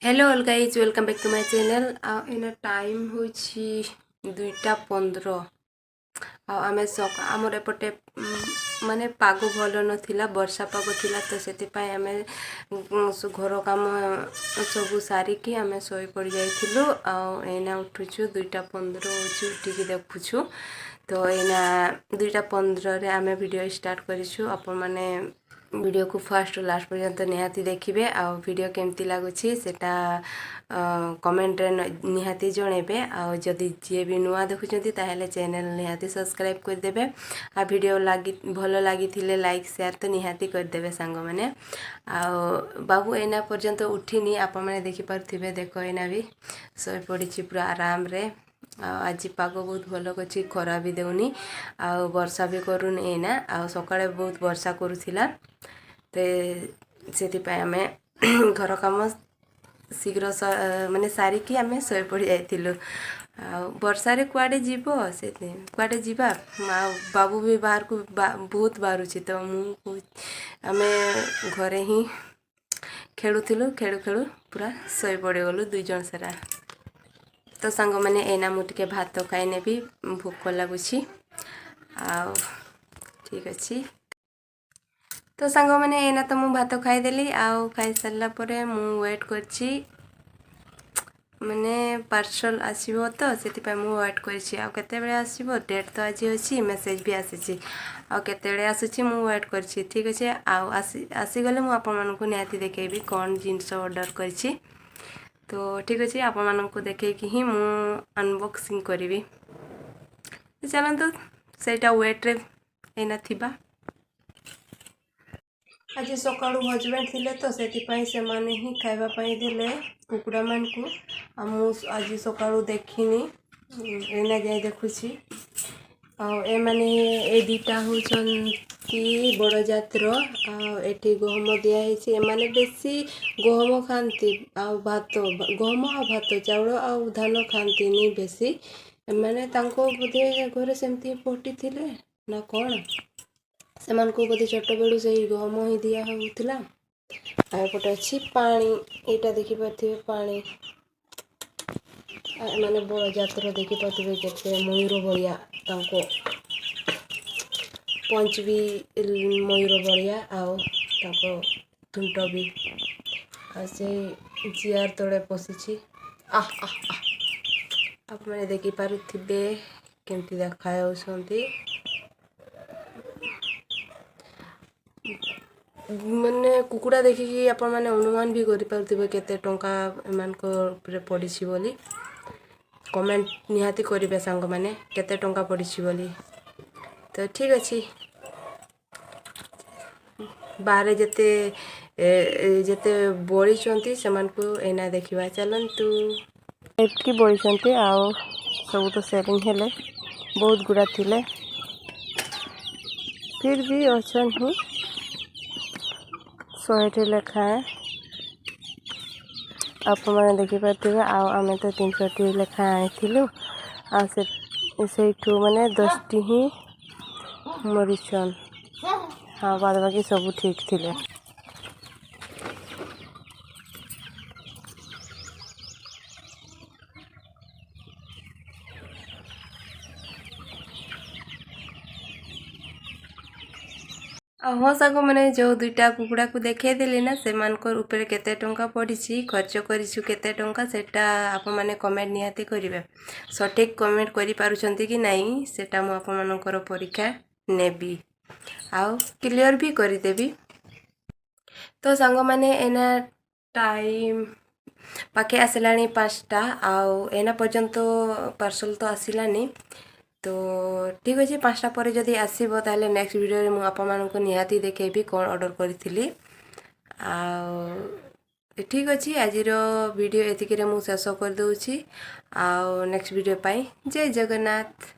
Hello all guys welcome back to my channel in time होछि 2:15 आमे आमर एपटे माने पाग भल नथिला वर्षा पाग थिला तो सेति पय आमे घर काम सब सारिकी आमे सोई पड़ जाइथिलु आ एना उठुछु 2:15 होछि उठिकी देखुछु तो एना 2:15 रे आमे वीडियो स्टार्ट करिछु अपन माने वीडियो को फर्स्ट लास्ट पर्यंत निहाती देखिबे आ वीडियो केमती लागुछि सेटा कमेंट रे निहाती जणेबे आ जदि जे भी नुआ देखुछंती ताहेले चैनल निहाती सब्सक्राइब कर देबे आ वीडियो लागि भलो लागि थिले लाइक शेयर तो निहाती कर देबे संग माने आ बाबू एना पर्यंत उठिनी आपन माने देखि परथिबे देखो एना भी सोई पडिछि पूरा आराम रे आज पाग बहुत भल अछि खरा भी देउनी आ वर्षा भी करूनी एना आ सकाळे बहुत वर्षा करूथिला ते सेति पय आमे घर काम शीघ्र माने सारिकी आमे सोई पड़ जाइथिलु वर्षा रे कुआडे जीवो सेति कुआडे जीवा बाबू भी बाहर को बहुत बाहरुछि तो मु आमे घरे ही खेलुथिलु खेलु पूरा सोई पड़े गलु दुई जन सारा तो सांग माने एना मु टिके भात खाइ नेबी भूख लागुछि आ ठीक अछि तो सांग माने एना तो मु भात खाइ देली आ खाइ सरला परे मु वेट करछि माने पार्सल आसीबो तो सेति पय मु वेट करछि आ केते बेले आसीबो डेट तो आज अछि मेसेज भी आसीछि आ केते बेले आसीछि मु वेट करछि ठीक अछि आ आसी गले मु आपन मानन को नियाती देखेबी कोन जिंस ऑर्डर करछि तो ठीक अछि आपन मानन को देखे कि ही मु अनबॉक्सिंग करबी चलंतु सेटा वेट रे एना थिबा आज सकाळु हजबैंड थिले तो सेति पय से माने ही खाइबा पय देले कुकुडा मान को आ मु आज सकाळु देखिनी एना जाय देखुछि आ ए माने ए दीटा होछन कि बड़ जात्र आ एठी गहम दिया हेछि ए माने बेसी गहम खांती आ भात गहम आ भात चाउଳ आ धान खांती नि बेसी माने तांको बुधे घरे सेमती पटी थिले ना कोन सेमान को बोधे छोट बेलू से गहम ही दिया होउथिला आ एपटे अछि पानी एटा देखि परथिबे पानी माने बड़ जात्र देखि परथिबे केते मयूर बलिया तांको पंच भी मयूर बलिया आ तांको थुंट भी आ से चियार तळे पसिछि आप माने देखि पारुथिबे केमती देखा होसंती माने कुकुड़ा देखिकी आपण माने अनुमान भी करि परथिबे केते टंका एमान को पडिछि बोली कमेंट निहाती करिबे संग माने केते टंका पडिछि बोली तो ठीक अछि बाहरे जेते जेते बळी चंती समान को एना देखिबा चलंतु एतकी बळी चंती आ सब तो सेटिंग हेले बहुत गुडा थिले फिर भी अछन ही 100 लेखा आप मैंने देखी पार्थे आम तो 300 लेखा आनी से मैंने 10 ही मरीचन हाँ बाद बाकी सब ठीक थिले हाँ सांग मैंने जो दुईटा कुकुड़ा को देखे देली ना से मानकर ऊपर केते टंका पड़ी खर्च करिछु केते टंका सेटा आप माने कमेंट निहाती करिवे सठिक कमेंट करि पारुछंती कि नाही सेटा मु आपन मानकर परीक्षा नेबी आउ क्लियर भी करि देबी तो सांग माने एना टाइम पाखे आसलानी 5टा आउ एना पर्यंत पार्सल तो आसिलानी तो ठीक अच्छे 5टा पर जदि आसब ताले नेक्स्ट वीडियो रे मु आपन मानन को निहाती देखेबी कोन ऑर्डर करथिली आ ठीक अच्छे आज वीडियो एतिके रे मु शेष कर दउछि आ नेक्स्ट वीडियो पाई जय जगन्नाथ।